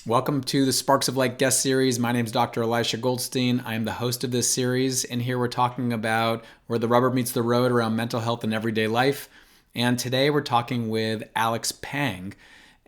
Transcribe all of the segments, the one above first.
Welcome to the Sparks of Light guest series. My name is Dr. Elisha Goldstein. I am the host of this series, and here we're talking about where the rubber meets the road around mental health and everyday life. And today we're talking with Alex Pang.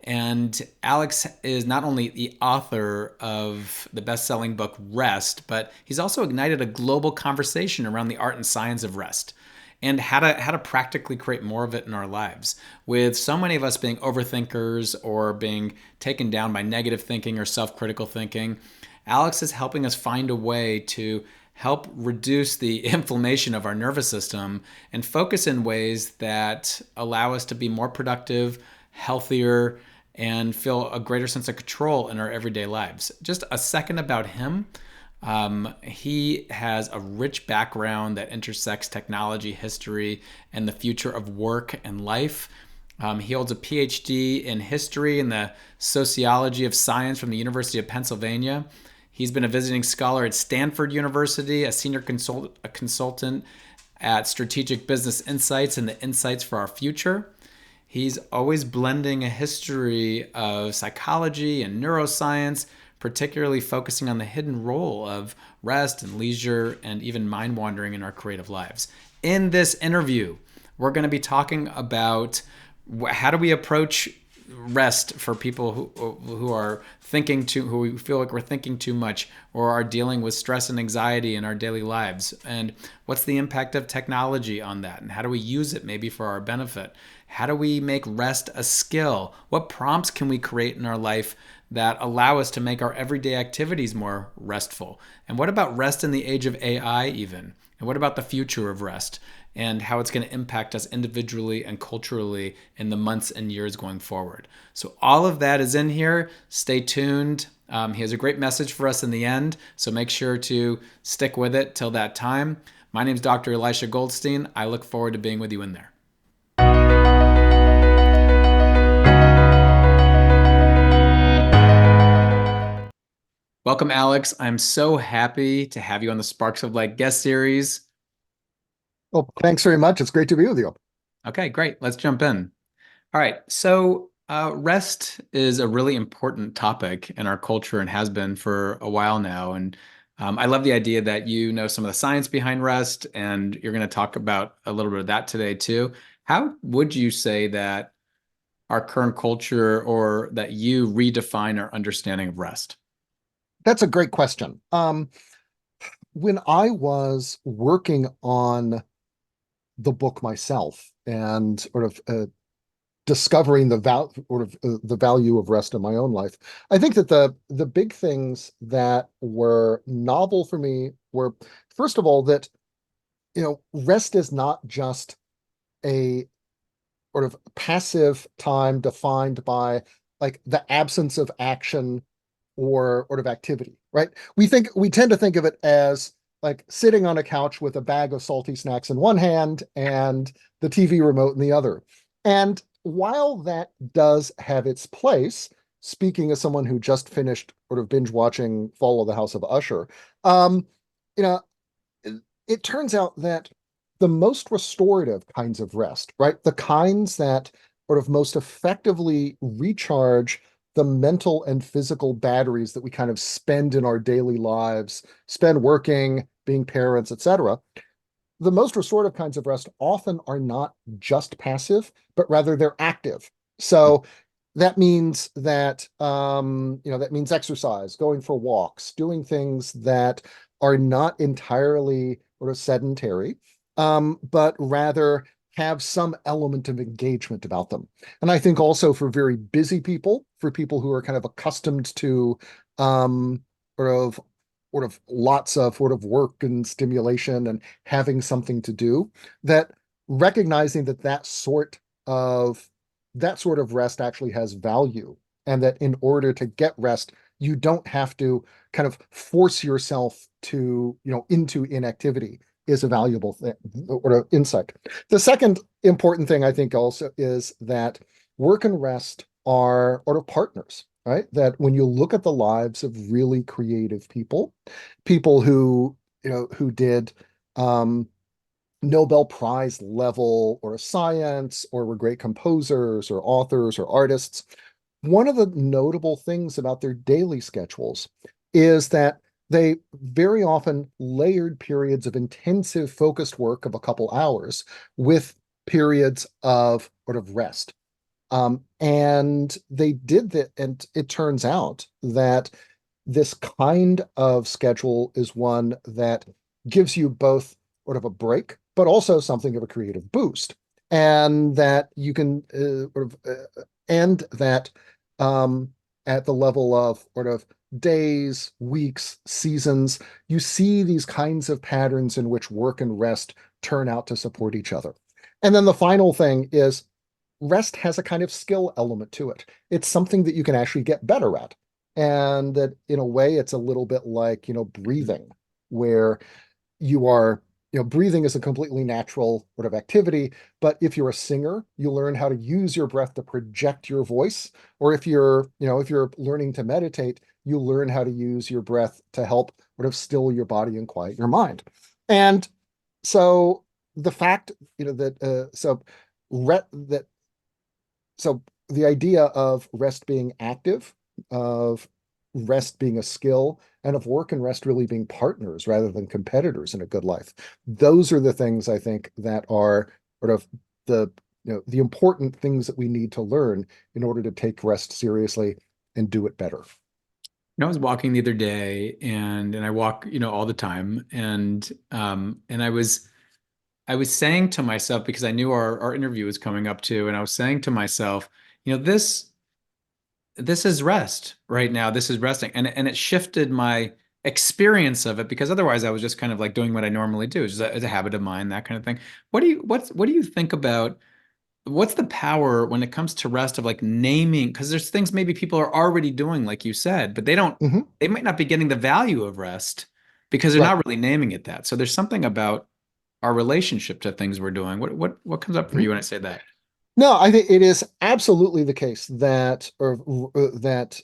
And Alex is not only the author of the best-selling book Rest, but he's also ignited a global conversation around the art and science of rest and how to practically create more of it in our lives. With so many of us being overthinkers or being taken down by negative thinking or self-critical thinking, Alex is helping us find a way to help reduce the inflammation of our nervous system and focus in ways that allow us to be more productive, healthier, and feel a greater sense of control in our everyday lives. Just a second about him. He has a rich background that intersects technology, history, and the future of work and life. He holds a PhD in history and the sociology of science from the University of Pennsylvania. He's been a visiting scholar at Stanford University, a senior consultant at Strategic Business Insights and the Insights for Our Future. He's always blending a history of psychology and neuroscience, particularly focusing on the hidden role of rest and leisure and even mind wandering in our creative lives. In this interview, we're going to be talking about how do we approach rest for people who are who we feel like we're thinking too much or are dealing with stress and anxiety in our daily lives, and what's the impact of technology on that, and how do we use it maybe for our benefit. How do we make rest a skill? What prompts can we create in our life that allow us to make our everyday activities more restful? And what about rest in the age of AI even? And what about the future of rest and how it's going to impact us individually and culturally in the months and years going forward? So all of that is in here. Stay tuned. He has a great message for us in the end, so make sure to stick with it till that time. My name is Dr. Elisha Goldstein. I look forward to being with you in there. Welcome, Alex. I'm so happy to have you on the Sparks of Light guest series. Well, thanks very much. It's great to be with you. Okay, great. Let's jump in. All right. So, rest is a really important topic in our culture and has been for a while now. And I love the idea that you know some of the science behind rest, and you're going to talk about a little bit of that today, too. How would you say that our current culture or that you redefine our understanding of rest? That's a great question. When I was working on the book myself and discovering the value of rest in my own life, I think that the big things that were novel for me were, first of all, that rest is not just a passive time defined by like the absence of action or sort of activity, right? We tend to think of it as like sitting on a couch with a bag of salty snacks in one hand and the TV remote in the other. And while that does have its place, speaking as someone who just finished sort of binge watching Fall of the House of Usher, um, you know, it turns out that the most restorative kinds of rest, right? The kinds that sort of most effectively recharge the mental and physical batteries that we kind of spend in our daily lives, spend working, being parents, etc. The most restorative kinds of rest often are not just passive, but rather they're active. So that means that means exercise, going for walks, doing things that are not entirely sort of sedentary, but rather have some element of engagement about them. And I think also for very busy people, for people who are kind of accustomed to um, sort of lots of sort of work and stimulation and having something to do, that recognizing of that sort of rest actually has value, and that in order to get rest, you don't have to kind of force yourself to, into inactivity, is a valuable thing or insight. The second important thing I think also is that work and rest are sort of partners, right? That when you look at the lives of really creative people, people who did um, Nobel Prize level or science or were great composers or authors or artists, one of the notable things about their daily schedules is that they very often layered periods of intensive focused work of a couple hours with periods of sort of rest. And they did that, and it turns out that this kind of schedule is one that gives you both sort of a break, but also something of a creative boost. And that you can and that um, at the level of sort of days, weeks, seasons, you see these kinds of patterns in which work and rest turn out to support each other. And then the final thing is rest has a kind of skill element to it. It's something that you can actually get better at. And that in a way, it's a little bit like, breathing, where you are, breathing is a completely natural sort of activity. But if you're a singer, you learn how to use your breath to project your voice. Or if you're learning to meditate, you learn how to use your breath to help sort of still your body and quiet your mind. And so the fact, that that so the idea of rest being active, of rest being a skill, and of work and rest really being partners rather than competitors in a good life. Those are the things I think that are sort of the the important things that we need to learn in order to take rest seriously and do it better. I was walking the other day, and I walk, all the time, and I was saying to myself, because I knew our interview was coming up too, and I was saying to myself, this is rest right now. This is resting. And it shifted my experience of it, because otherwise I was just kind of like doing what I normally do, just as a habit of mine, that kind of thing. What do you think about what's the power when it comes to rest of like naming? Because there's things maybe people are already doing, like you said, but Mhm. they might not be getting the value of rest because they're Right. not really naming it that. So there's something about our relationship to things we're doing. What comes up for Mhm. you when I say that? No, I think it is absolutely the case that, that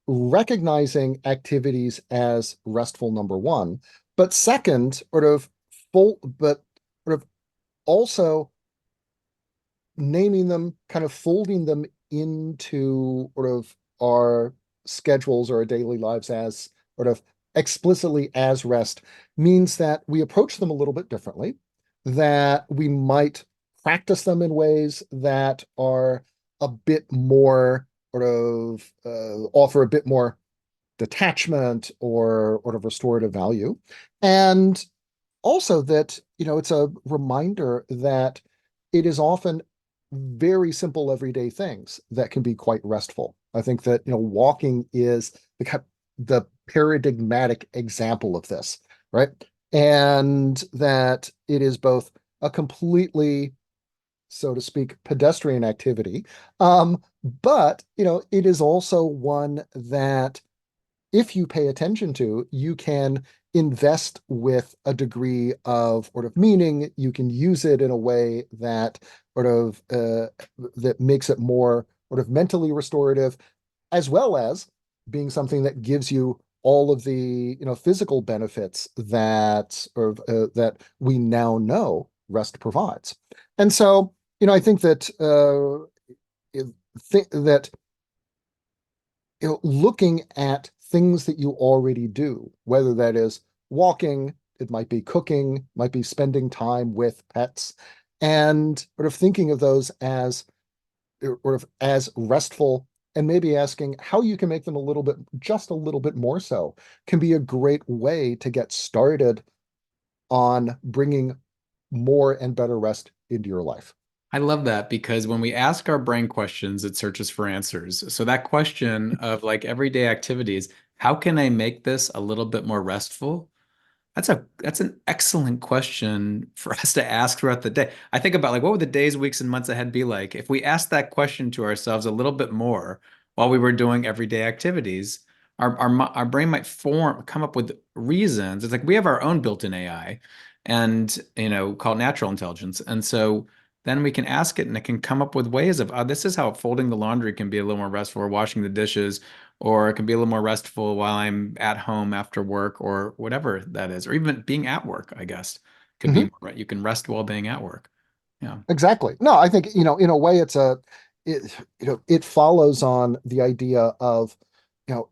recognizing activities as restful, number one, but second, but sort of also naming them, kind of folding them into sort of our schedules or our daily lives as sort of explicitly as rest means that we approach them a little bit differently, that we might practice them in ways that are a bit more offer a bit more detachment or sort of restorative value. And also that, it's a reminder that it is often very simple everyday things that can be quite restful. I think that, walking is the paradigmatic example of this, right? And that it is both a completely, so to speak, pedestrian activity, but, it is also one that if you pay attention to, you can invest with a degree of sort of meaning. You can use it in a way that that makes it more sort of mentally restorative, as well as being something that gives you all of the physical benefits that we now know rest provides. And so, I think that that looking at things that you already do, whether that is walking, it might be cooking, might be spending time with pets, and sort of thinking of those as sort of as restful, and maybe asking how you can make them just a little bit more so, can be a great way to get started on bringing more and better rest into your life. I love that because when we ask our brain questions, it searches for answers. So that question of like everyday activities, how can I make this a little bit more restful? That's an excellent question for us to ask throughout the day. I think about like what would the days, weeks, and months ahead be like if we asked that question to ourselves a little bit more while we were doing everyday activities. Our brain might come up with reasons. It's like we have our own built-in AI, and called natural intelligence, and so then we can ask it, and it can come up with ways of, this is how folding the laundry can be a little more restful, or washing the dishes, or it can be a little more restful while I'm at home after work or whatever that is, or even being at work, I guess Mhm. you can rest while being at work. Yeah. Exactly. No, I think, in a way, it follows on the idea of,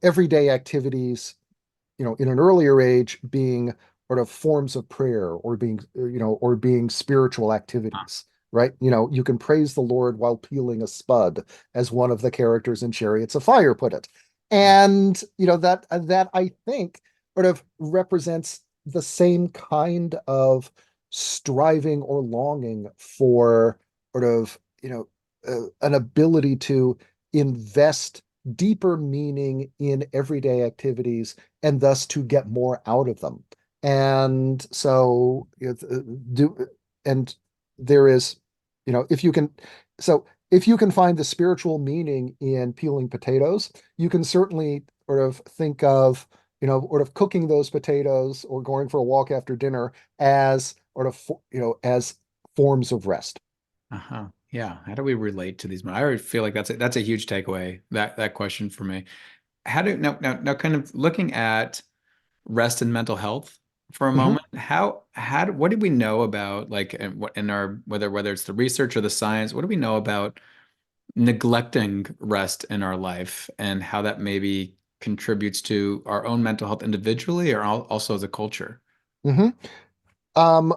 everyday activities, in an earlier age being sort of forms of prayer or being spiritual activities, right? You can praise the Lord while peeling a spud, as one of the characters in Chariots of Fire put it. And, that I think sort of represents the same kind of striving or longing for sort of, an ability to invest deeper meaning in everyday activities and thus to get more out of them. And so do and there is, if you can, so if you can find the spiritual meaning in peeling potatoes, you can certainly sort of think of, sort of cooking those potatoes or going for a walk after dinner as sort of, as forms of rest. Uh-huh. Yeah. How do we relate to these? I already feel like that's a huge takeaway, that question for me. How do now kind of looking at rest and mental health for a Mhm. moment, what do we know about, like, in our, whether it's the research or the science, what do we know about neglecting rest in our life and how that maybe contributes to our own mental health individually or also as a culture? Mhm. Um,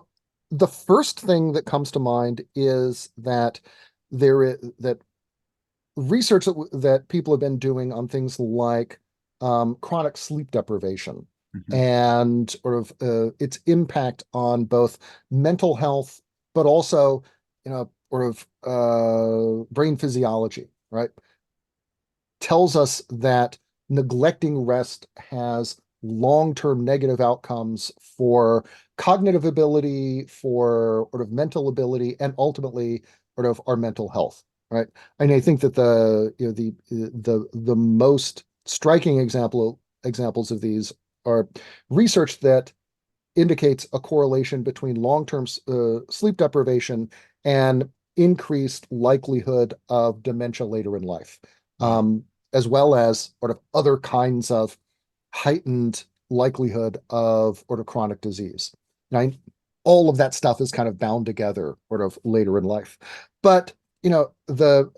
the first thing that comes to mind is that that research that people have been doing on things like chronic sleep deprivation Mhm. and sort of its impact on both mental health, but also, sort of brain physiology, right? Tells us that neglecting rest has long-term negative outcomes for cognitive ability, for sort of mental ability, and ultimately sort of our mental health, right? And I think that the most striking examples of these are research that indicates a correlation between long-term sleep deprivation and increased likelihood of dementia later in life, Wow. um, as well as sort of other kinds of heightened likelihood of sort of chronic disease. Now, all of that stuff is kind of bound together sort of later in life. But, the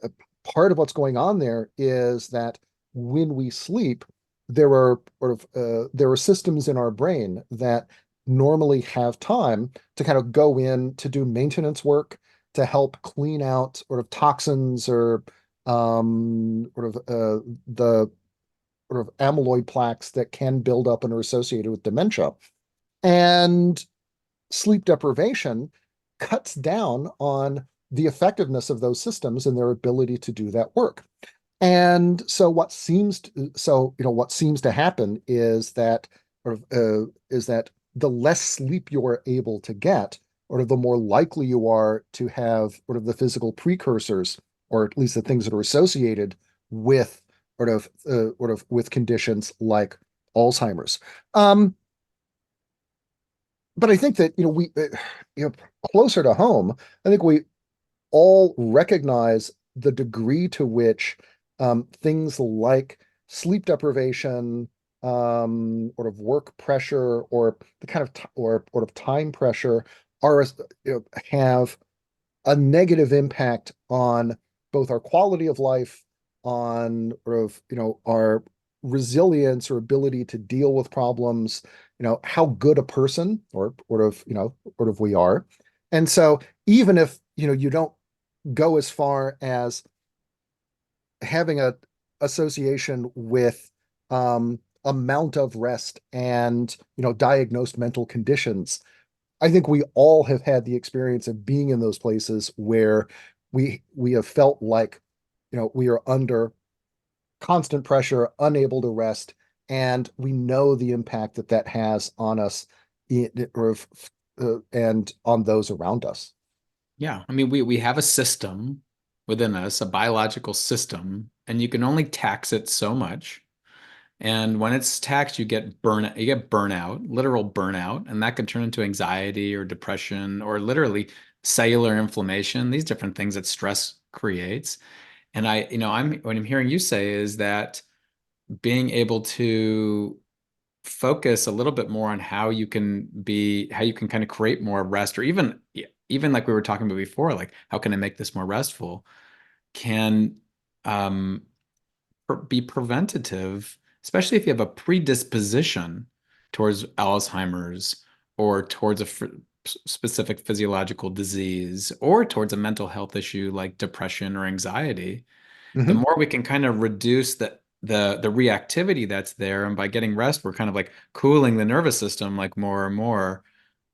part of what's going on there is that when we sleep, there are systems in our brain that normally have time to kind of go in to do maintenance work to help clean out sort of toxins or the sort of amyloid plaques that can build up and are associated with dementia. And sleep deprivation cuts down on the effectiveness of those systems and their ability to do that work. And so what seems to happen is that the less sleep you're able to get, or the more likely you are to have sort of the physical precursors, or at least the things that are associated with with conditions like Alzheimer's. Um, but I think that, you know closer to home, I think we all recognize the degree to which things like sleep deprivation, sort of work pressure, or the kind of or sort of time pressure are, have a negative impact on both our quality of life, on sort of, our resilience or ability to deal with problems, how good a person or sort of we are. And so even if, you don't go as far as having a association with amount of rest and, diagnosed mental conditions, I think we all have had the experience of being in those places where we have felt like, we are under constant pressure, unable to rest, and we know the impact that that has on us and on those around us. Yeah. I mean, we have a system within us, a biological system, and you can only tax it so much. And when it's taxed, you get burnout, literal burnout, and that can turn into anxiety or depression or literally cellular inflammation, these different things that stress creates. And what I'm hearing you say is that being able to focus a little bit more on how you can kind of create more rest, or even like we were talking about before, like how can I make this more restful? can um, be preventative, especially if you have a predisposition towards Alzheimer's or towards a specific physiological disease or towards a mental health issue like depression or anxiety. The Hmm. more we can kind of reduce the reactivity that's there, and by getting rest, we're kind of like cooling the nervous system like more and more,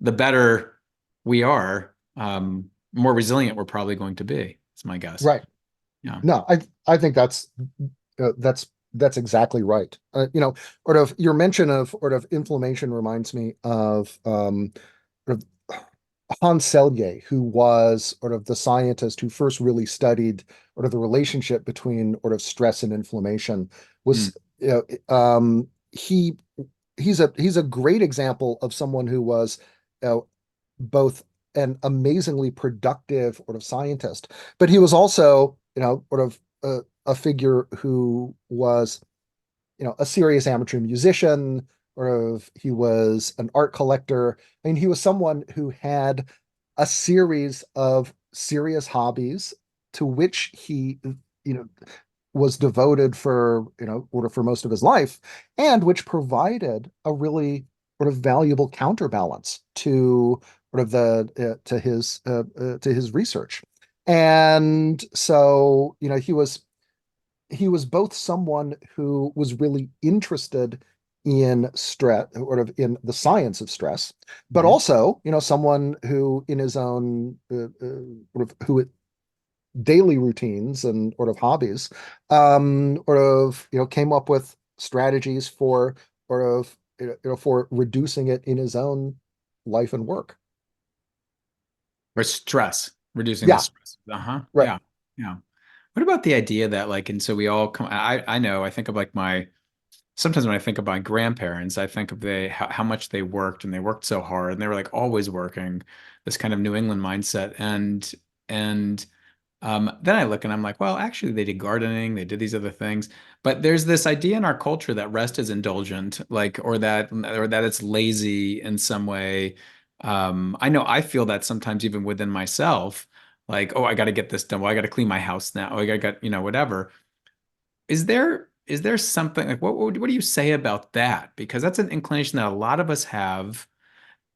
the better we are, more resilient we're probably going to be. It's my guess. Right. Yeah. No, I think that's exactly right. Sort of your mention of sort of inflammation reminds me of sort of Hans Selye, who was sort of the scientist who first really studied sort of the relationship between sort of stress and inflammation. Hmm. Was you know, he he's a great example of someone who was both an amazingly productive sort of scientist, but he was also sort of a figure who was a serious amateur musician, or he was an art collector. I mean, he was someone who had a series of serious hobbies to which he, you know, was devoted for, or for most of his life, and which provided a really sort of valuable counterbalance to sort of to his research. And so, he was both someone who was really interested in stress, sort of in the science of stress, but Mhm. also, someone who, in his own sort of who daily routines and sort of hobbies, sort of, came up with strategies for sort of, for reducing it in his own life and work. Or stress, reducing the Yeah, stress. Uh-huh. right. Yeah. Yeah. What about the idea that like, and so we all come, I know, I think of like sometimes when I think of my grandparents, I think of how much they worked, and they worked so hard, and they were like always working, this kind of New England mindset. And then I look and I'm like, well, actually, they did gardening, they did these other things, but there's this idea in our culture that rest is indulgent, like, or that it's lazy in some way. I know I feel that sometimes even within myself, like, oh, I got to get this done. Well, I got to clean my house now. Oh, I got, whatever. Is there something like what do you say about that? Because that's an inclination that a lot of us have.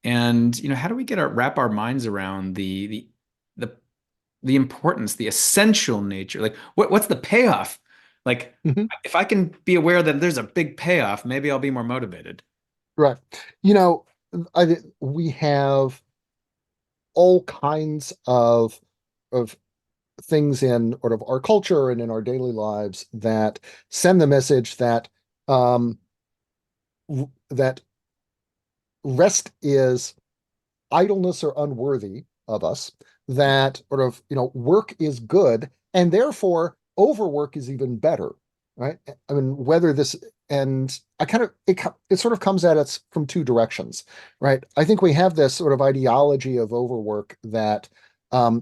And how do we wrap our minds around the the importance, the essential nature. Like what's the payoff? Like Mhm. if I can be aware that there's a big payoff, maybe I'll be more motivated. Right. You know, we have all kinds of things in sort of our culture and in our daily lives that send the message that um, that rest is idleness or unworthy of us, that sort of, work is good, and therefore overwork is even better, right? I mean, whether this, and I kind of, it sort of comes at us from two directions, right? I think we have this sort of ideology of overwork that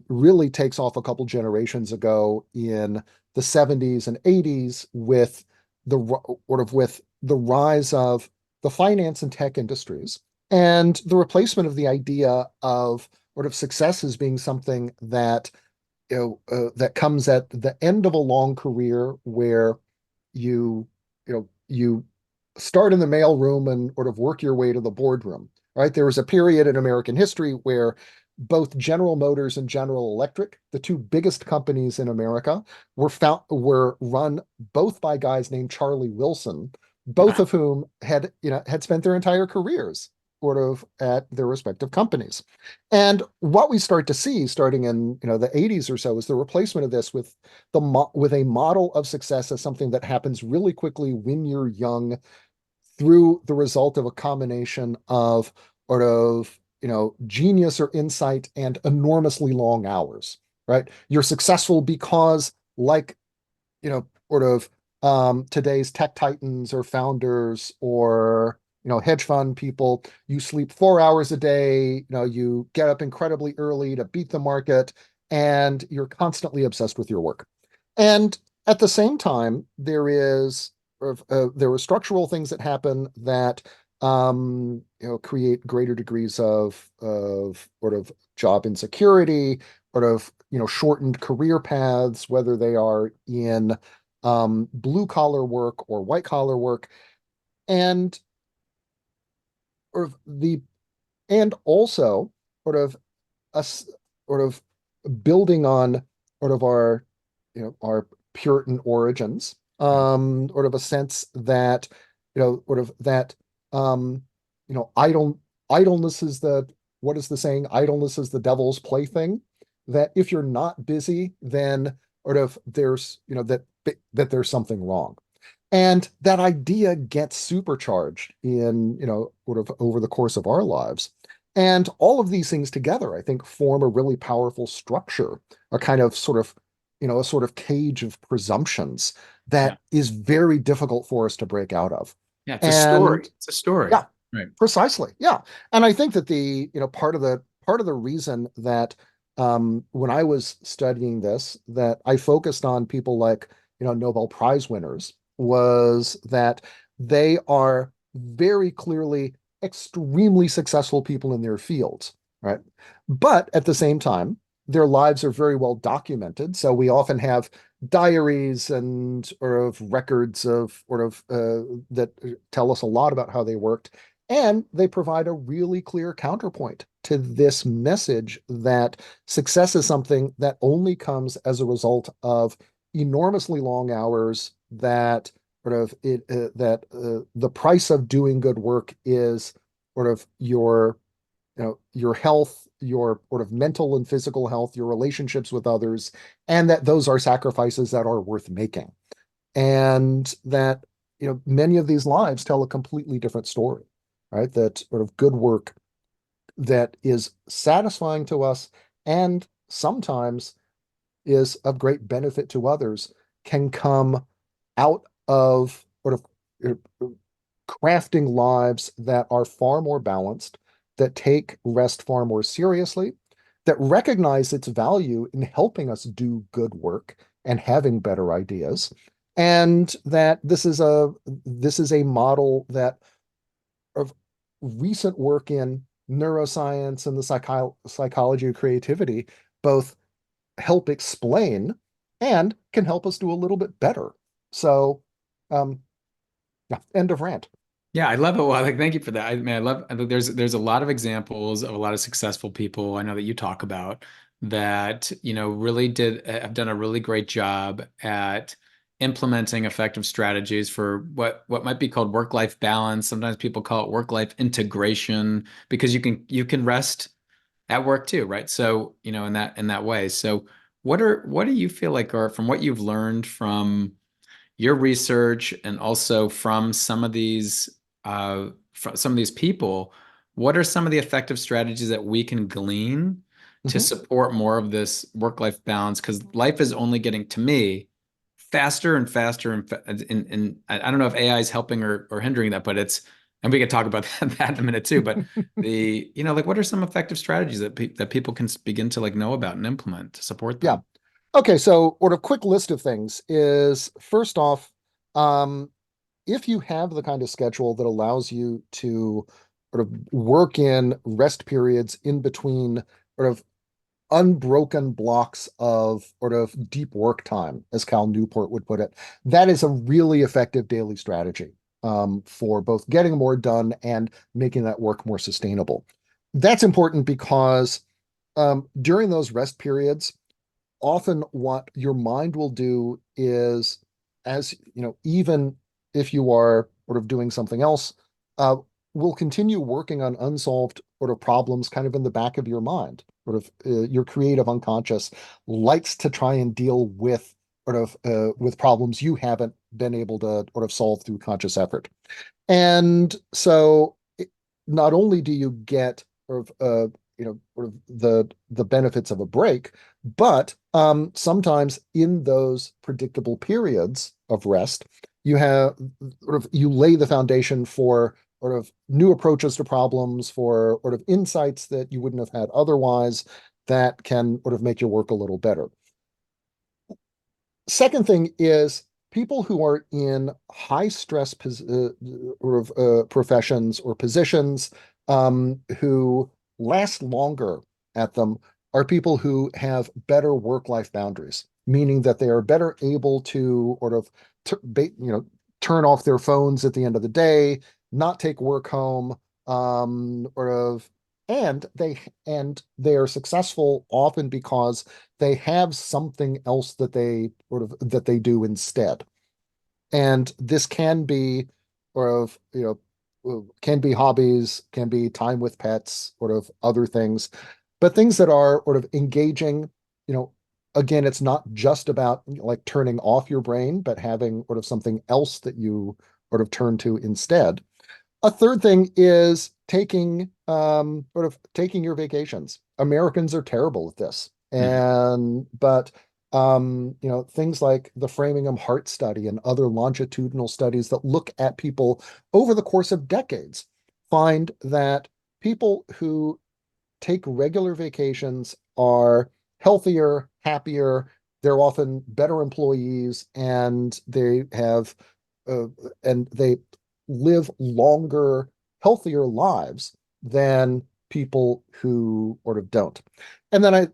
really takes off a couple generations ago in the 70s and 80s with the rise of the finance and tech industries and the replacement of the idea of sort of success as being something that that comes at the end of a long career where you start in the mailroom and sort of work your way to the boardroom. Right? There was a period in American history where both General Motors and General Electric, the two biggest companies in America, were run both by guys named Charlie Wilson, both Uh, of whom had spent their entire careers sort of at their respective companies. And what we start to see starting in the 80s or so is the replacement of this with a model of success as something that happens really quickly when you're young through the result of a combination of sort of genius or insight and enormously long hours, right? You're successful because, like, sort of today's tech titans or founders or hedge fund people, you sleep 4 hours a day, you get up incredibly early to beat the market, and you're constantly obsessed with your work. And at the same time, there were structural things that happen that create greater degrees of sort of job insecurity, sort of, shortened career paths, whether they are in blue collar work or white collar work, and sort of the and also sort of us sort of building on sort of our Puritan origins, Yeah. sort of a sense that, sort of that, um, idle idleness is the what is the saying? Idleness is the devil's plaything. That if you're not busy, then sort of there's, that there's something wrong. And that idea gets supercharged in, sort of over the course of our lives. And all of these things together, I think, form a really powerful structure, a kind of sort of, a sort of cage of presumptions Yeah. that is very difficult for us to break out of. Yeah. It's a story. And It's a story. yeah, Right. precisely. Yeah. And I think that part of the reason that when I was studying this, that I focused on people like, Nobel Prize winners, was that they are very clearly extremely successful people in their fields, right? But at the same time, their lives are very well documented. So we often have diaries and sort of records of sort of that tell us a lot about how they worked. And they provide a really clear counterpoint to this message that success is something that only comes as a result of enormously long hours, that sort of the price of doing good work is sort of your health, your sort of mental and physical health, your relationships with others, and that those are sacrifices that are worth making. And that, many of these lives tell a completely different story, right? That sort of good work that is satisfying to us and sometimes is of great benefit to others can come out of sort of crafting lives that are far more balanced, that take rest far more seriously, that recognize its value in helping us do good work and having better ideas, and that this is a model that of recent work in neuroscience and the psychology of creativity both help explain and can help us do a little bit better. So, yeah, end of rant. Yeah, I love it. Well, like, thank you for that. I mean, I think there's a lot of examples of a lot of successful people I know that you talk about that, really have done a really great job at implementing effective strategies for what might be called work-life balance. Sometimes people call it work-life integration because you can rest at work too, right? So, in that way. So, what do you feel like are from what you've learned from your research and also from some of these people, what are some of the effective strategies that we can glean to Mhm. support more of this work-life balance? Because life is only getting, to me, faster and faster, and I don't know if AI is helping or hindering that, but and we can talk about that in a minute too. But like, what are some effective strategies that people can begin to like know about and implement to support Yeah. them? Okay, so sort of quick list of things is first off, um, if you have the kind of schedule that allows you to sort of work in rest periods in between sort of unbroken blocks of sort of deep work time, as Cal Newport would put it, that is a really effective daily strategy for both getting more done and making that work more sustainable. That's important because during those rest periods, often what your mind will do is, as even if you are sort of doing something else, uh, will continue working on unsolved sort of problems kind of in the back of your mind. Sort of your creative unconscious likes to try and deal with with problems you haven't been able to sort of solve through conscious effort. And so not only do you get sort of the benefits of a break, but sometimes in those predictable periods of rest, you lay the foundation for sort of new approaches to problems, for sort of insights that you wouldn't have had otherwise, that can sort of make your work a little better. Second thing is people who are in high stress professions or positions who last longer at them are people who have better work-life boundaries, meaning that they are better able to sort of turn off their phones at the end of the day, not take work home, sort of, and they are successful often because they have something else that they do instead. And this can be sort of, can be hobbies, can be time with pets, sort of other things, but things that are sort of engaging, you know, again, it's not just about like turning off your brain, but having sort of something else that you sort of turn to instead. A third thing is taking your vacations. Americans are terrible at this. Mhm. But things like the Framingham Heart Study and other longitudinal studies that look at people over the course of decades find that people who take regular vacations are healthier, happier, they're often better employees, uh, and they live longer, healthier lives than people who sort of don't. And then I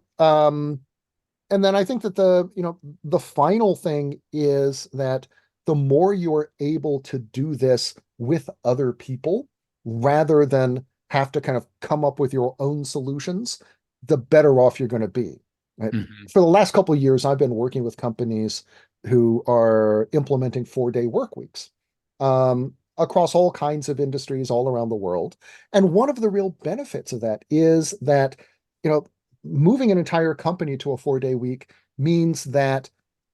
think that the final thing is that the more you're able to do this with other people rather than have to kind of come up with your own solutions, the better off you're going to be. Right? Mhm. For the last couple of years, I've been working with companies who are implementing 4-day work weeks across all kinds of industries all around the world. And one of the real benefits of that is that, you know, moving an entire company to a 4-day week means that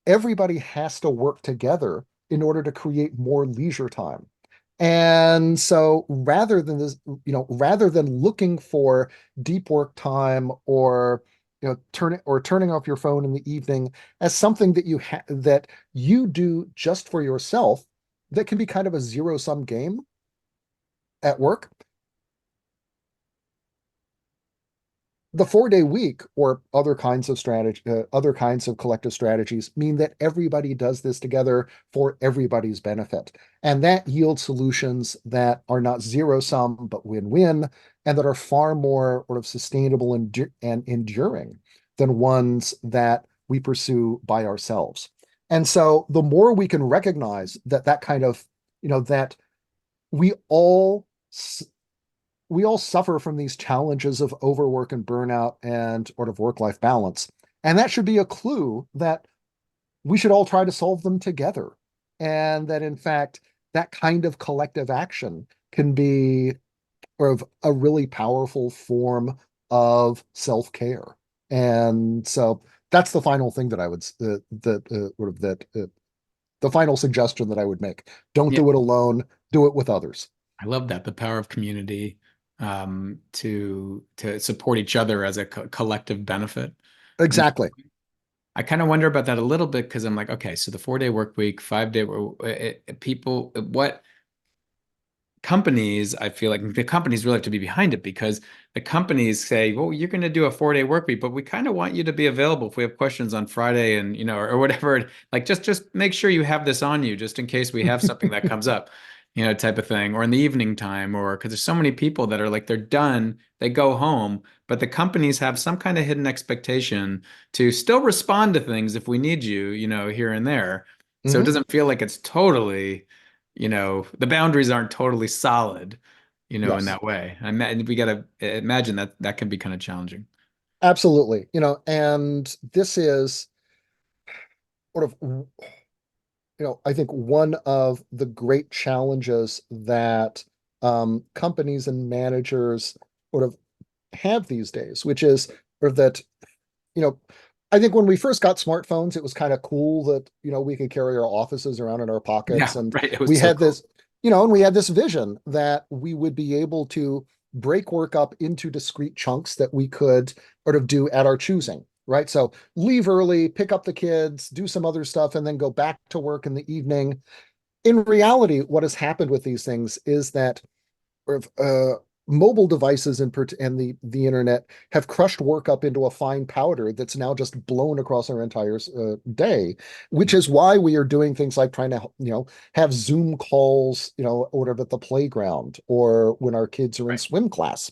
everybody has to work together in order to create more leisure time. And so rather than looking for deep work time or turning off your phone in the evening as something that you do just for yourself, that can be kind of a zero-sum game at work. The 4-day week or other kinds of collective strategies mean that everybody does this together for everybody's benefit. And that yields solutions that are not zero sum, but win-win, and that are far more sort of sustainable and enduring than ones that we pursue by ourselves. And so the more we can recognize that kind of, that we all we all suffer from these challenges of overwork and burnout and sort of work-life balance. And that should be a clue that we should all try to solve them together. And that in fact, that kind of collective action can be sort of a really powerful form of self-care. And so that's the final thing that I would that sort of that the final suggestion that I would make. Don't Yeah, do it alone, do it with others. I love that, the power of community to support each other as a collective benefit. And Exactly. I kind of wonder about that a little bit because I'm like, okay, so the 4-day work week, 5-day people, what companies, I feel like the companies really have to be behind it because the companies say, well, you're going to do a 4-day work week, but we kind of want you to be available if we have questions on Friday and, or whatever. Like, just make sure you have this on you just in case we have something that comes up, type of thing, or in the evening time, or because there's so many people that are like, they're done, they go home, but the companies have some kind of hidden expectation to still respond to things if we need you, here and there. So it Mhm. doesn't feel like it's totally the boundaries aren't totally solid, in Yes. that way. We got to imagine that that can be kind of challenging. Absolutely. And this is sort of, I think one of the great challenges that companies and managers sort of have these days, which is sort of that, you know, I think when we first got smartphones, it was kind of cool that, we could carry our offices around in our pockets. Yeah, And right. It was we so had cool. this, and we had this vision that we would be able to break work up into discrete chunks that we could sort of do at our choosing, right? So leave early, pick up the kids, do some other stuff, and then go back to work in the evening. In reality, what has happened with these things is that mobile devices and the internet have crushed work up into a fine powder that's now just blown across our entire day, which is why we are doing things like trying to, have Zoom calls, or at the playground or when our kids are in Right. swim class.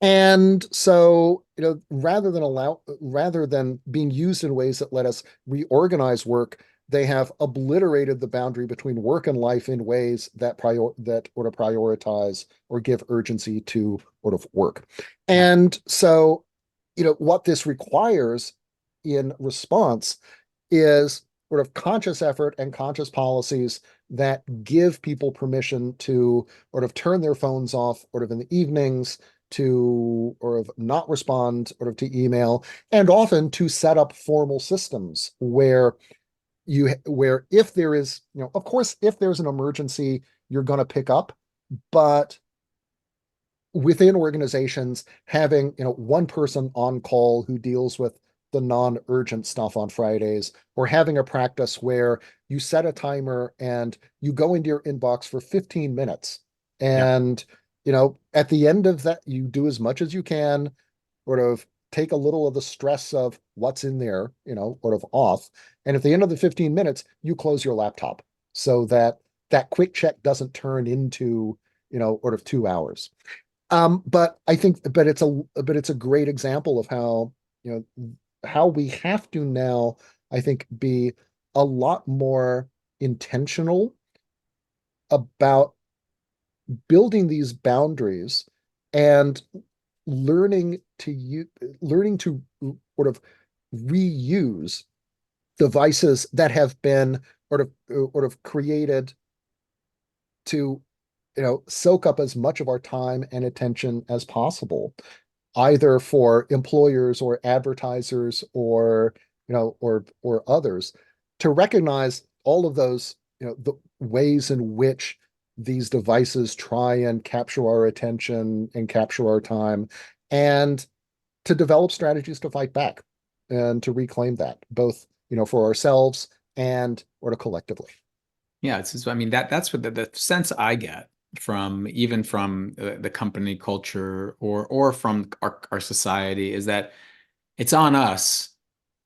And so, rather than being used in ways that let us reorganize work, they have obliterated the boundary between work and life in ways that sort of prioritize or give urgency to sort of work. Yeah. And so, what this requires in response is sort of conscious effort and conscious policies that give people permission to sort of turn their phones off sort of in the evenings, to sort of not respond sort of to email, and often to set up formal systems where if there is, of course, if there's an emergency, you're going to pick up, but within organizations, having, one person on call who deals with the non-urgent stuff on Fridays, or having a practice where you set a timer and you go into your inbox for 15 minutes. Yeah. And, at the end of that, you do as much as you can, sort of take a little of the stress of what's in there, sort of off. And at the end of the 15 minutes, you close your laptop so that that quick check doesn't turn into, sort of 2 hours. But it's a great example of how, how we have to now, I think, be a lot more intentional about building these boundaries and learning to sort of reuse devices that have been sort of created to, soak up as much of our time and attention as possible, either for employers or advertisers or, or others, to recognize all of those, the ways in which these devices try and capture our attention and capture our time, and to develop strategies to fight back and to reclaim that, both, for ourselves and or to collectively. Yeah, I mean that's what the sense I get from even from the company culture or from our society is that it's on us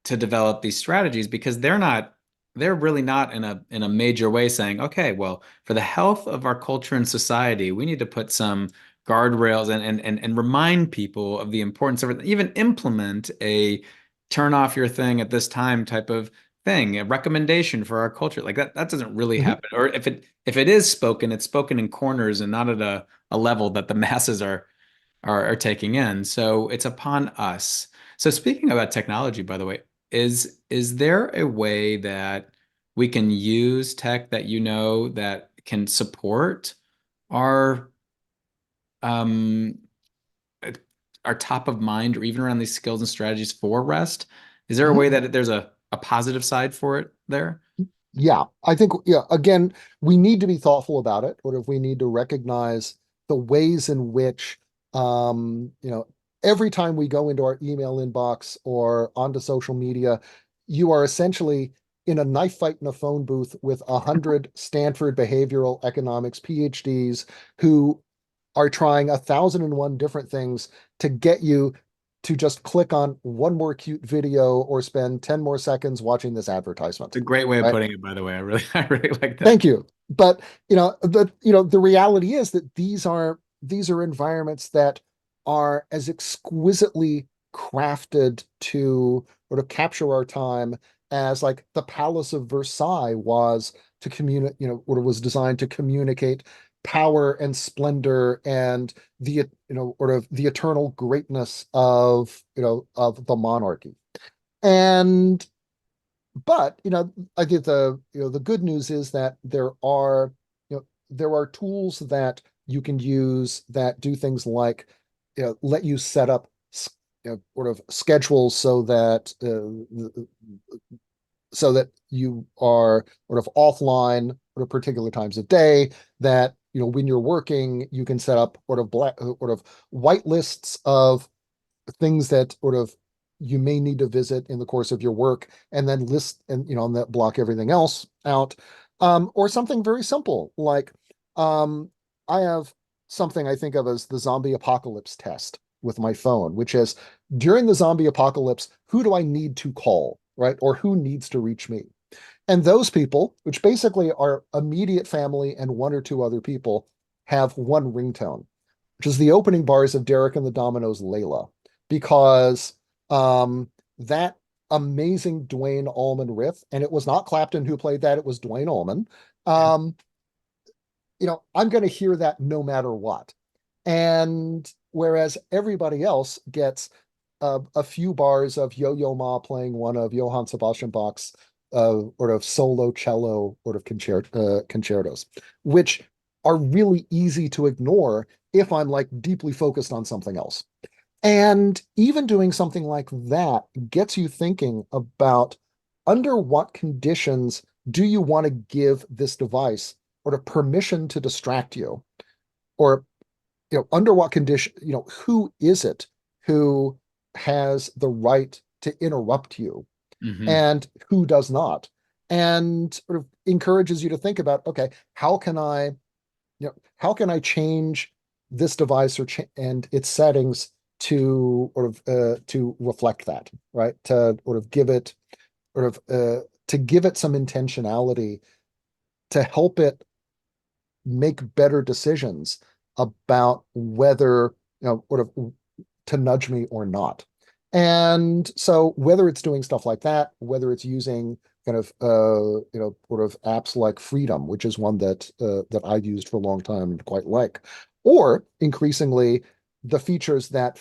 to develop these strategies because they're really not in a major way saying, okay, well, for the health of our culture and society, we need to put some guardrails and remind people of the importance of it, even implement a turn off your thing at this time type of thing, a recommendation for our culture. Like that doesn't really Mhm. happen. Or if it is spoken, it's spoken in corners and not at a level that the masses are taking in. So it's upon us. So speaking about technology, by the way, is there a way that we can use tech that that can support our um our top of mind or even around these skills and strategies for rest? Is there a Mhm. way that there's a positive side for it there? Yeah, I think, yeah, again, we need to be thoughtful about it, or if we need to recognize the ways in which, every time we go into our email inbox or onto social media, you are essentially in a knife fight in a phone booth with 100 Stanford behavioral economics PhDs who are trying 1,001 different things to get you to just click on one more cute video or spend 10 more seconds watching this advertisement. It's a great way of Right? putting it, by the way. I really like that. Thank you. But the reality is that these are environments that are as exquisitely crafted to sort of capture our time as like the Palace of Versailles was to communicate, or was designed to communicate power and splendor and sort of the eternal greatness of the monarchy. And but I think the good news is that there are tools that you can use that do things like let you set up sort of schedules so that you are sort of offline at particular times of day, that when you're working you can set up sort of white lists of things that sort of you may need to visit in the course of your work, and then list and that, block everything else out. Or something very simple like, um, I have something I think of as the zombie apocalypse test with my phone, which is during the zombie apocalypse, who do I need to call, right? Or who needs to reach me? And those people, which basically are immediate family and one or two other people, have one ringtone, which is the opening bars of Derek and the Dominoes' Layla, because that amazing Duane Allman riff, and it was not Clapton who played that, it was Duane Allman. Um, I'm going to hear that no matter what. And whereas everybody else gets a few bars of Yo-Yo Ma playing one of Johann Sebastian Bach's sort of solo cello sort of concertos, which are really easy to ignore if I'm like deeply focused on something else. And even doing something like that gets you thinking about under what conditions do you want to give this device or the permission to distract you? Or, under what condition, who is it who has the right to interrupt you Hmm. and who does not? And sort of encourages you to think about, okay, how can I change this device and its settings to reflect that, right? To give it some intentionality to help it make better decisions about whether, sort of to nudge me or not. And so whether it's doing stuff like that, whether it's using kind of sort of apps like Freedom, which is one that I've used for a long time and quite like, or increasingly the features that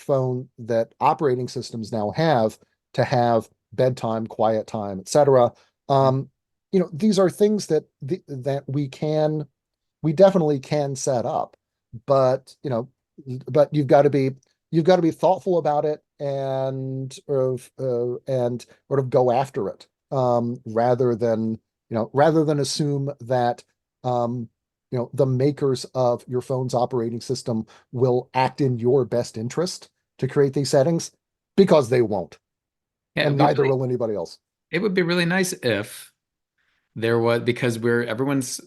operating systems now have to have bedtime, quiet time, etc. Um, these are things that we definitely can set up, but but you've got to be thoughtful about it and sort of go after it, rather than assume that the makers of your phone's operating system will act in your best interest to create these settings, because they won't, Yeah, and neither will anybody else. it would be really nice if there was, because everyone's,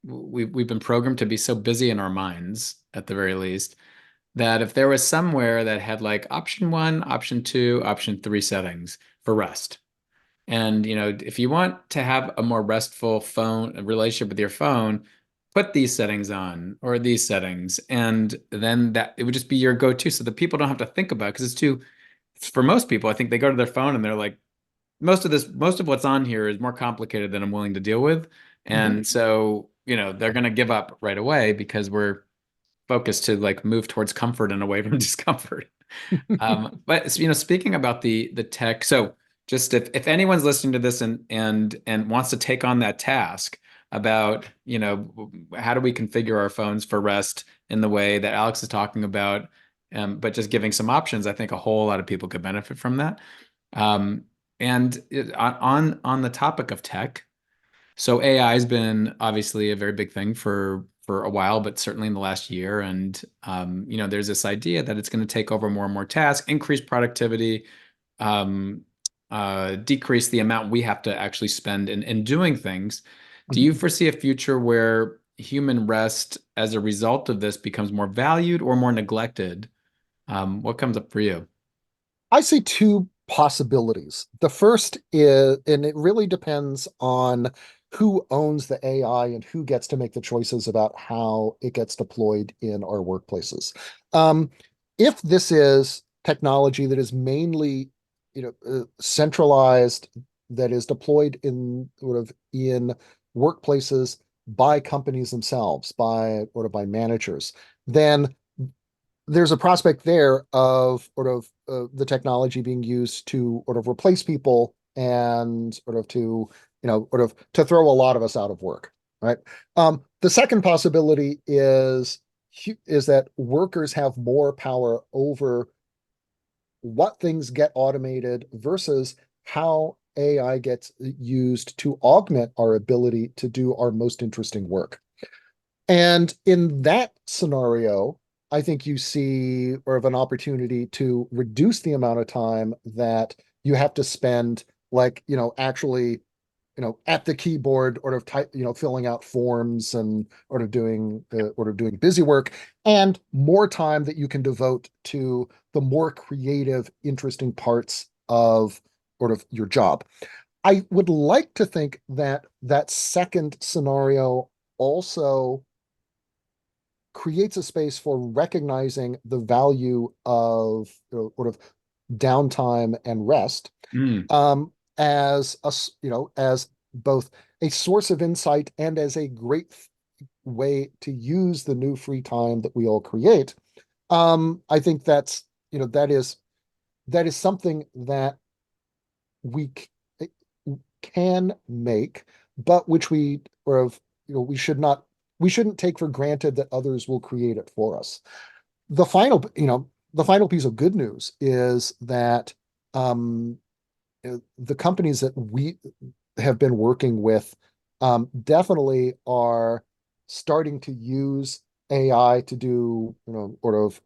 we've been programmed to be so busy in our minds at the very least, that if there was somewhere that had like option one, option two, option three settings for rest. And if you want to have a more restful phone a relationship with your phone, put these settings on or these settings, and then that it would just be your go-to, so that people don't have to think about it, because for most people, I think they go to their phone and they're like, most of what's on here is more complicated than I'm willing to deal with. Mhm. And so, they're going to give up right away because we're focused to like move towards comfort and away from discomfort. But speaking about the tech, so just if anyone's listening to this and wants to take on that task about, how do we configure our phones for rest in the way that Alex is talking about, but just giving some options, I think a whole lot of people could benefit from that. Um, on the topic of tech, so AI has been obviously a very big thing for a while, but certainly in the last year. And there's this idea that it's going to take over more and more tasks, increase productivity, um, decrease the amount we have to actually spend in doing things. Do you foresee a future where human rest, as a result of this, becomes more valued or more neglected? What comes up for you? I see two possibilities. The first is, and it really depends on who owns the AI and who gets to make the choices about how it gets deployed in our workplaces. Um, if this is technology that is mainly, centralized, that is deployed in workplaces by companies themselves, by managers, then there's a prospect there of the technology being used to sort of replace people and to throw a lot of us out of work, right? The second possibility is that workers have more power over what things get automated versus how AI gets used to augment our ability to do our most interesting work. And in that scenario, I think you see or of an opportunity to reduce the amount of time that you have to spend, like, actually at the keyboard, sort of type, filling out forms and sort of doing busy work, and more time that you can devote to the more creative, interesting parts of sort of your job. I would like to think that that second scenario also creates a space for recognizing the value of sort of downtime and rest, Mm. um, as both a source of insight and as a great way to use the new free time that we all create. I think that is something that we can make, but which we or of we shouldn't take for granted that others will create it for us. The final piece of good news is that um, the companies that we have been working with definitely are starting to use AI to do, sort of,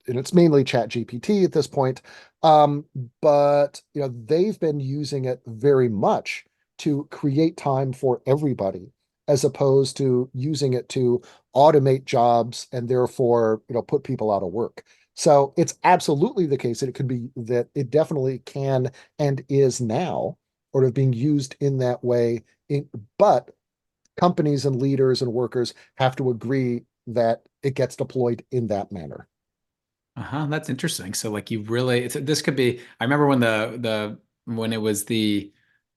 and it's mainly Chat GPT at this point. Um, but they've been using it very much to create time for everybody, as opposed to using it to automate jobs and therefore, put people out of work. So it's absolutely the case that it definitely can and is now sort of being used in that way. But companies and leaders and workers have to agree that it gets deployed in that manner. Uh-huh. That's interesting. So like you really this could be I remember when the when it was the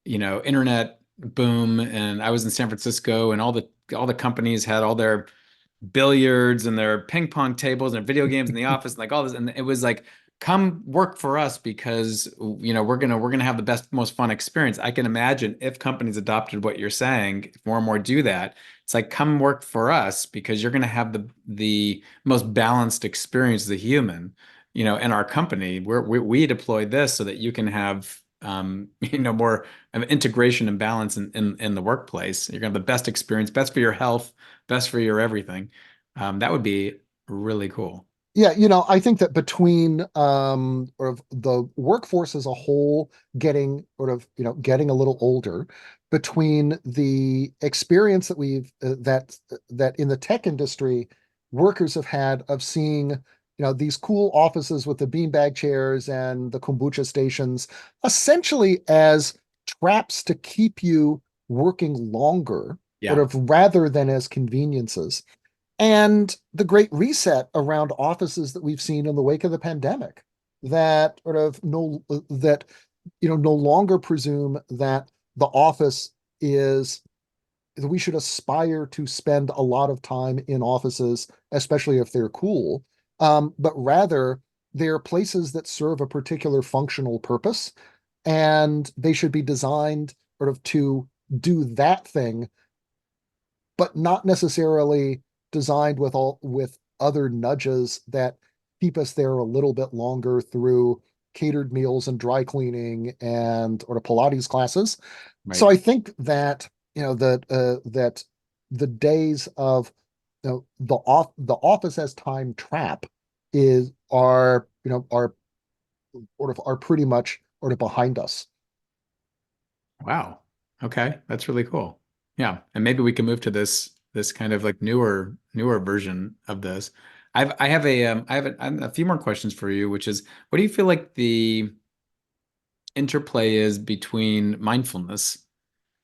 internet boom and I was in San Francisco and all the companies had all their billiards and their ping pong tables and video games in the office and like all this and it was like come work for us because we're gonna have the best most fun experience. I can imagine if companies adopted what you're saying, if more and more do that, it's like come work for us because you're gonna have the most balanced experience as a human, in our company. We deploy this so that you can have more of integration and balance in the workplace. You're gonna have the best experience, best for your health, best for your everything. That would be really cool. Yeah, I think that between sort of the workforce as a whole getting a little older, between the experience that that in the tech industry workers have had of seeing, these cool offices with the beanbag chairs and the kombucha stations, essentially as traps to keep you working longer, sort Yeah. of rather than as conveniences, and the great reset around offices that we've seen in the wake of the pandemic that sort of no longer presume that the office is that we should aspire to spend a lot of time in offices, especially if they're cool, but rather they're places that serve a particular functional purpose, and they should be designed sort of to do that thing, but not necessarily designed with other nudges that keep us there a little bit longer through catered meals and dry cleaning and or Pilates classes. So Right. I think that that the days of the office as time trap is are pretty much sort of behind us. Wow. Okay, that's really cool. Yeah, and maybe we can move to this kind of like newer version of this. I have a few more questions for you, which is what do you feel like the interplay is between mindfulness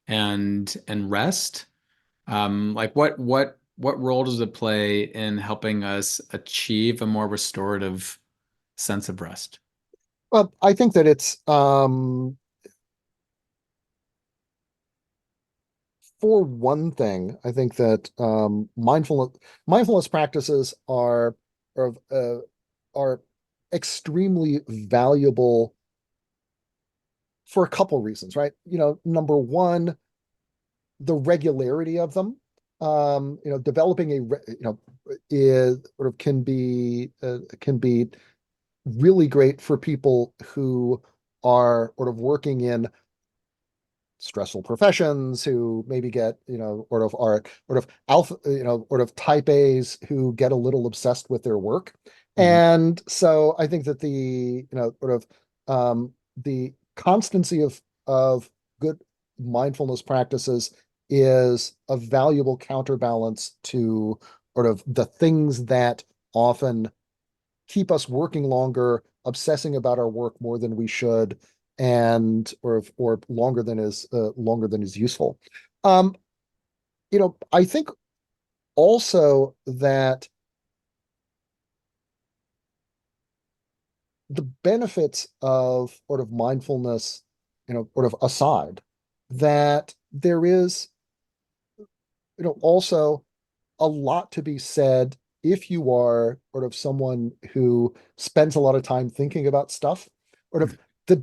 and rest? Like what role does it play in helping us achieve a more restorative sense of rest? Well, I think that it's for one thing, I think that mindfulness practices are uh, are extremely valuable for a couple reasons, right? Number one, the regularity of them. Developing is sort of can be really great for people who are sort of working in stressful professions, who maybe get, sort of are sort of alpha, sort of type A's who get a little obsessed with their work. Mhm. And so I think that the constancy of good, mindfulness practices is a valuable counterbalance to sort of the things that often keep us working longer, obsessing about our work more than we should, and or longer than is useful. Um, I think also that the benefits of sort of mindfulness, sort of aside, that there is, also a lot to be said if you are sort of someone who spends a lot of time thinking about stuff, sort of the,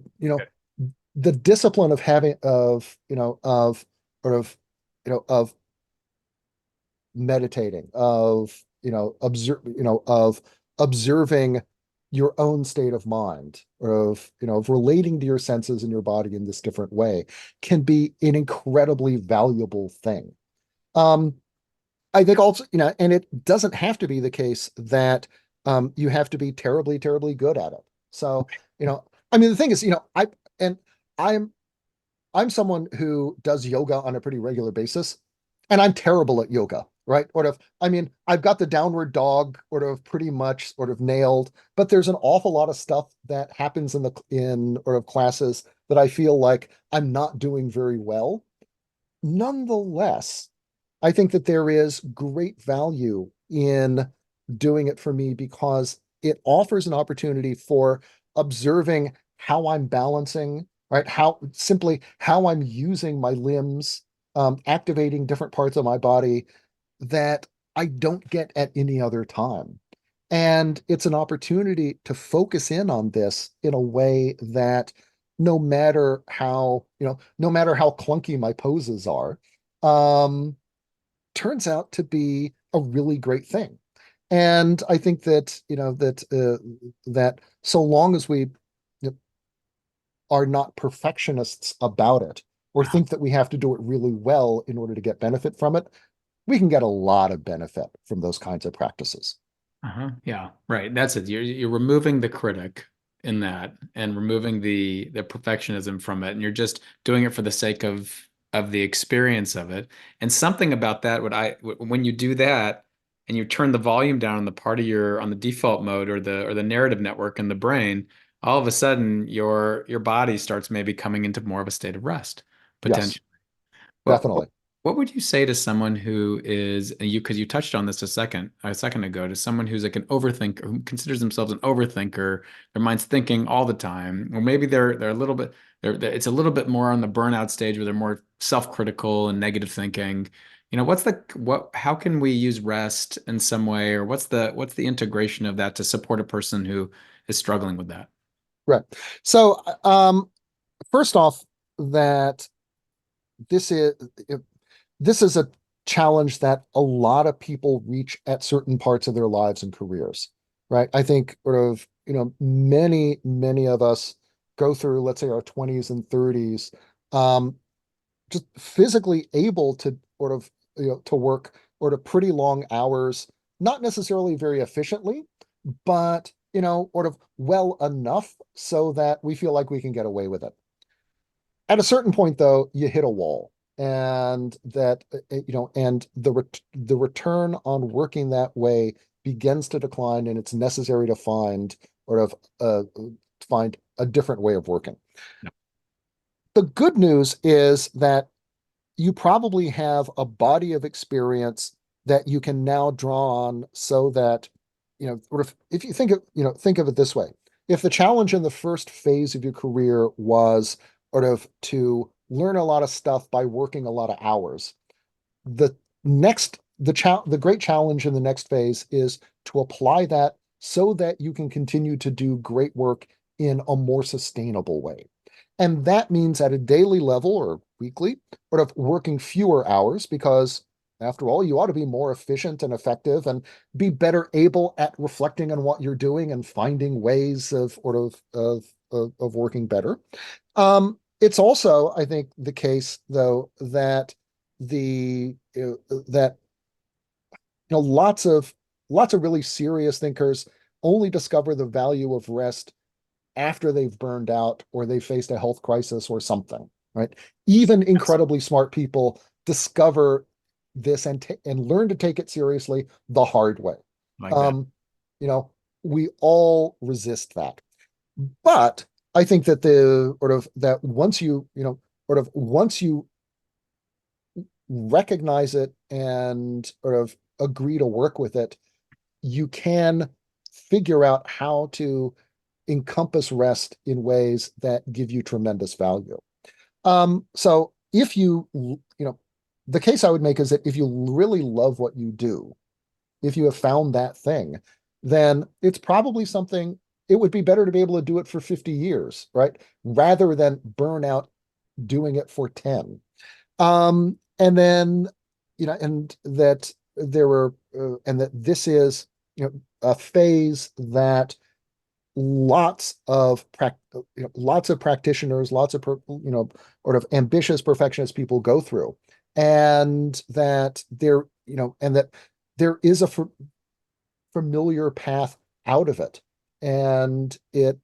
the discipline of having of sort of of meditating, of of observing your own state of mind, of relating to your senses and your body in this different way can be an incredibly valuable thing. Um, I think also, and it doesn't have to be the case that you have to be terribly, terribly good at it. So, I mean, the thing is, and I'm I'm someone who does yoga on a pretty regular basis, and I'm terrible at yoga, right? I mean, I've got the downward dog sort of pretty much sort of nailed, but there's an awful lot of stuff that happens in sort of classes that I feel like I'm not doing very well. Nonetheless, I think that there is great value in doing it for me because it offers an opportunity for observing how I'm balancing, right? How I'm using my limbs, activating different parts of my body that I don't get at any other time. And it's an opportunity to focus in on this in a way that no matter how clunky my poses are, um, turns out to be a really great thing. And I think that, that so long as we are not perfectionists about it or think that we have to do it really well in order to get benefit from it, we can get a lot of benefit from those kinds of practices. Uh-huh. Yeah, right. That's it. You're removing the critic in that and removing the perfectionism from it, and you're just doing it for the sake of the experience of it. And something about that, when you do that and you turn the volume down on the part of your on the default mode or the narrative network in the brain, all of a sudden your body starts maybe coming into more of a state of rest, Yes, potentially. What definitely. what would you say to someone who is because you touched on this a second ago, to someone who's like an overthinker, who considers themselves an overthinker, their mind's thinking all the time, or maybe they're a little bit it's a little bit more on the burnout stage where they're more self-critical and negative thinking. What's the what how can we use rest in some way, or what's the integration of that to support a person who is struggling with that? Right. So, first off, that this is this is a challenge that a lot of people reach at certain parts of their lives and careers, right? I think sort of, many of us go through, let's say, our 20s and 30s, um, just physically able to sort of, to work sort of pretty long hours, not necessarily very efficiently, but, sort of well enough so that we feel like we can get away with it. At a certain point, though, you hit a wall, and and the return on working that way begins to decline, and it's necessary to find a different way of working. The good news is that you probably have a body of experience that you can now draw on so that, sort of, if you think of it this way, if the challenge in the first phase of your career was sort of to learn a lot of stuff by working a lot of hours, the the great challenge in the next phase is to apply that so that you can continue to do great work in a more sustainable way. And that means at a daily level or weekly, sort of working fewer hours because after all, you ought to be more efficient and effective and be better able at reflecting on what you're doing and finding ways of of working better. It's also, I think, the case though that the that lots of really serious thinkers only discover the value of rest after they've burned out or they faced a health crisis or something, right? Even Yes. incredibly smart people discover this and learn to take it seriously the hard way. Like that. Um, you know, we all resist that. But I think that the sort of that once once you recognize it and sort of agree to work with it, you can figure out how to encompass rest in ways that give you tremendous value. So if the case I would make is that if you really love what you do, if you have found that thing, then it's probably something, it would be better to be able to do it for 50 years, right? Rather than burn out doing it for 10. And then, and that and that this is, a phase that lots of practitioners, lots of sort of ambitious perfectionist people go through, and that there is a familiar path out of it, and it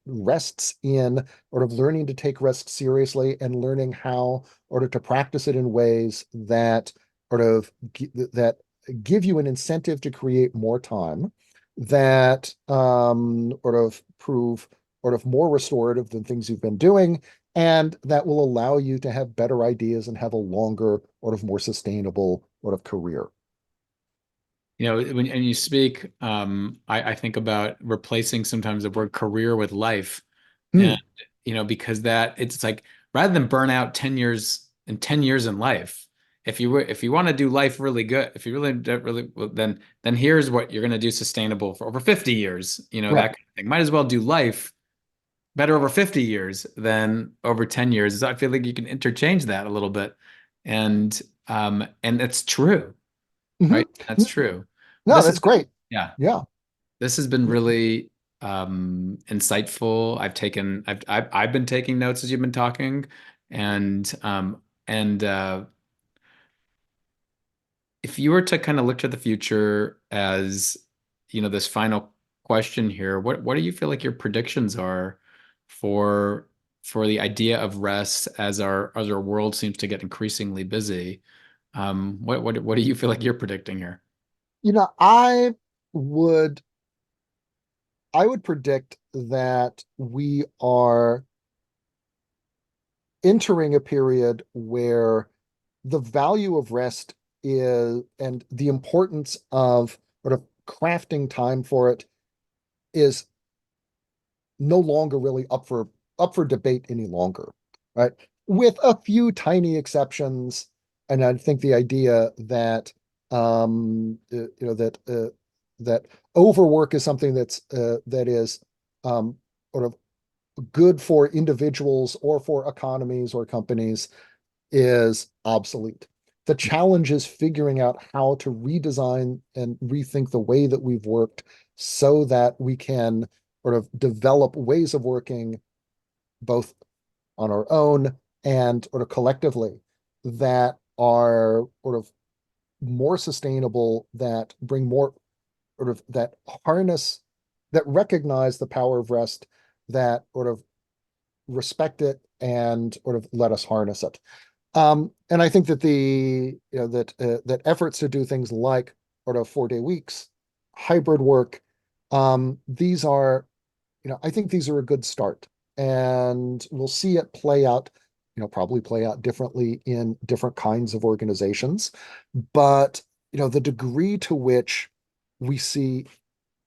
rests in sort of learning to take rest seriously and learning how order to practice it in ways that that give you an incentive to create more time that sort of prove sort of more restorative than things you've been doing, and that will allow you to have better ideas and have a longer, sort of more sustainable sort of career. When and you speak, I think about replacing sometimes the word career with life. And, Hmm. because that it's like rather than burn out 10 years and 10 years in life, if you want to do life really good, if you really don't really, well, then here's what you're going to do sustainable for over 50 years, that Right. kind of thing. Might as well do life better over 50 years than over 10 years. I feel like you can interchange that a little bit. And that's true, Hmm. right? That's true. Well, No, that's great. yeah, Yeah. this has been really insightful. I've been taking notes as you've been talking, and if you were to kind of look to the future as this final question here, what do you feel like your predictions are for for the idea of rest as our world seems to get increasingly busy? What do you feel like you're predicting here? You know, would I would predict that we are entering a period where the value of rest is and the importance of sort of crafting time for it is no longer really up for debate any longer, right? With a few tiny exceptions, and I think the idea that that overwork is something that is um, sort of good for individuals or for economies or companies is obsolete. The challenge is figuring out how to redesign and rethink the way that we've worked so that we can sort of develop ways of working both on our own and sort of collectively that are sort of more sustainable, that bring more sort of that harness, that recognize the power of rest, that sort of respect it and sort of let us harness it. And I think that that efforts to do things like sort of 4-day weeks, hybrid work, these are, I think these are a good start. And we'll see it play out, probably play out differently in different kinds of organizations. But, the degree to which we see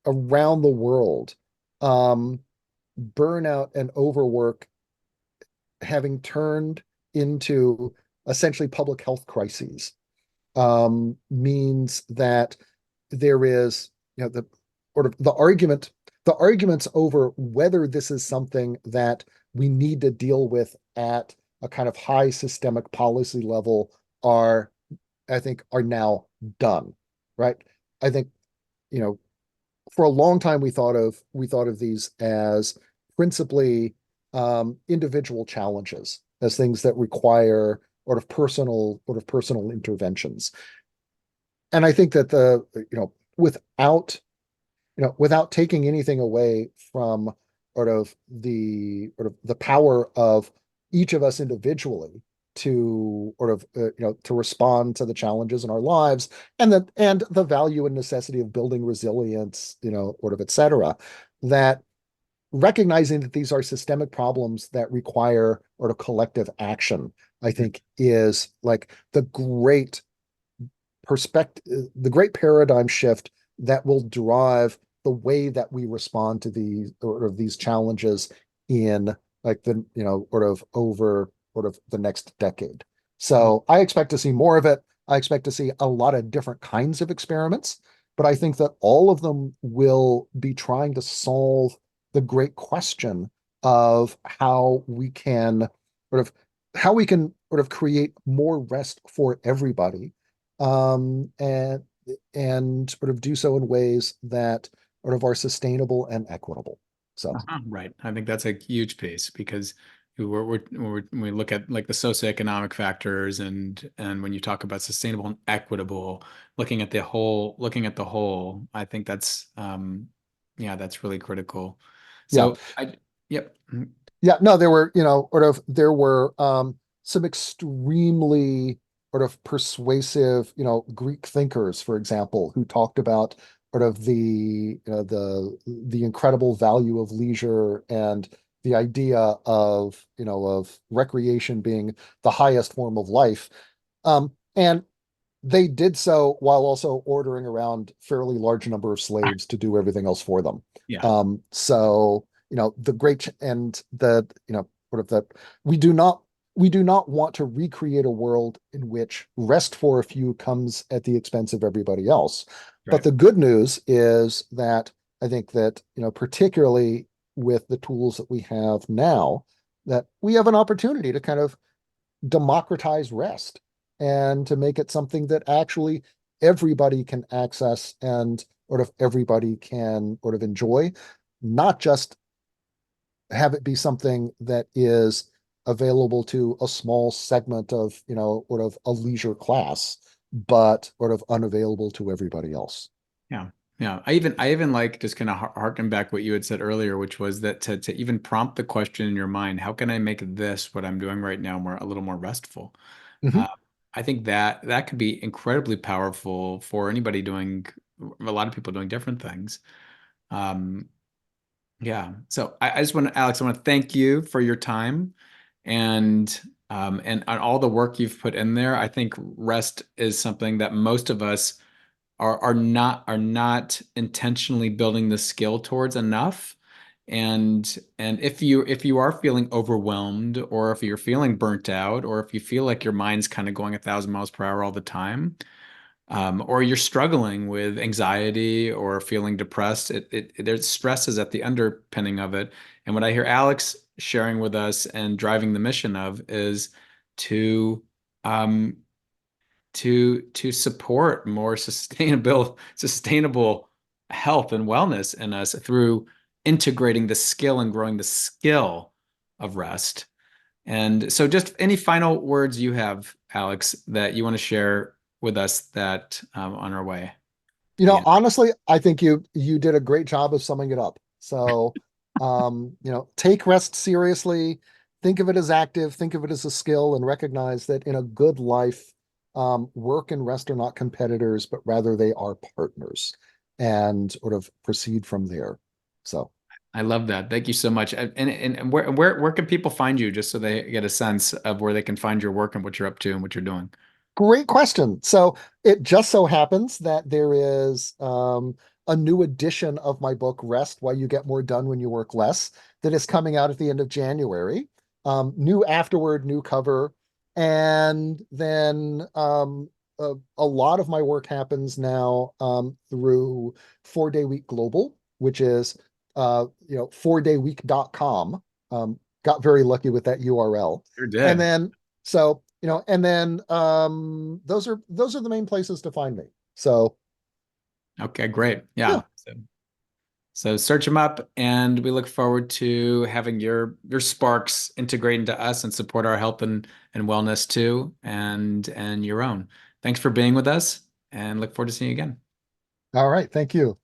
around the world, um, burnout and overwork having turned into essentially public health crises, means that there is, the sort of the arguments over whether this is something that we need to deal with at a kind of high systemic policy level are, I think, are now done, right? I think, you know, for a long time we thought of these as principally individual challenges, as things that require sort of personal interventions. And I think that without taking anything away from sort of the power of each of us individually to sort of to respond to the challenges in our lives, and the value and necessity of building resilience, sort of et cetera, that recognizing that these are systemic problems that require sort of collective action, I think is like the great paradigm shift that will drive the way that we respond to these challenges in like over the next decade. So I expect to see more of it. I expect to see a lot of different kinds of experiments, but I think that all of them will be trying to solve the great question of sort of how we can sort of create more rest for everybody, um, and and sort of do so in ways that sort of are sustainable and equitable. So, Right. I think that's a huge piece because when we look at like the socioeconomic factors and when you talk about sustainable and equitable, looking at the whole, I think that's yeah, that's really critical. yeah, So I yep. yeah, no, there were some extremely sort of persuasive, Greek thinkers, for example, who talked about sort of the incredible value of leisure and the idea of recreation being the highest form of life. And they did so while also ordering around fairly large number of slaves to do everything else for them. Yeah. So, the great and the, sort of the, we do not we do not want to recreate a world in which rest for a few comes at the expense of everybody else. But Right. the good news is that I think that, particularly with the tools that we have now, that we have an opportunity to kind of democratize rest and to make it something that actually everybody can access and sort of everybody can sort of enjoy, not just have it be something that is available to a small segment of, sort of a leisure class, but sort of unavailable to everybody else. Yeah. Yeah. I even like just kind of harken back what you had said earlier, which was that to even prompt the question in your mind, how can I make this what I'm doing right now more a little more restful? Mhm. Uh, I think that that could be incredibly powerful for anybody doing a lot of people doing different things. Um, yeah. So I just want to, Alex, I want to thank you for your time and on all the work you've put in there. I think rest is something that most of us are not intentionally building the skill towards enough. And if you are feeling overwhelmed or if you're feeling burnt out or if you feel like your mind's kind of going 1,000 miles per hour all the time, or you're struggling with anxiety or feeling depressed, there's stress is at the underpinning of it. And what I hear Alex sharing with us and driving the mission of is to um, to support more sustainable health and wellness in us through integrating the skill and growing the skill of rest. And so just any final words you have, Alex, that you want to share with us that on our way to the end. Honestly, I think you did a great job of summing it up. So, take rest seriously, think of it as active, think of it as a skill, and recognize that in a good life, work and rest are not competitors, but rather they are partners, and sort of proceed from there. So, I love that. Thank you so much. And where can people find you just so they get a sense of where they can find your work and what you're up to and what you're doing? great question. So it just so happens that there is a new edition of my book, Rest: Why You Get More Done When You Work Less, that is coming out at the end of January. New afterword, new cover. And then a lot of my work happens now through 4 Day Week Global, which is 4dayweek.com. Got very lucky with that URL. Sure And did. then so, those are the main places to find me. So, Okay, great. yeah. Yeah. So search them up, and we look forward to having your sparks integrate into us and support our health and wellness too, and your own. Thanks for being with us, and look forward to seeing you again. All right. Thank you.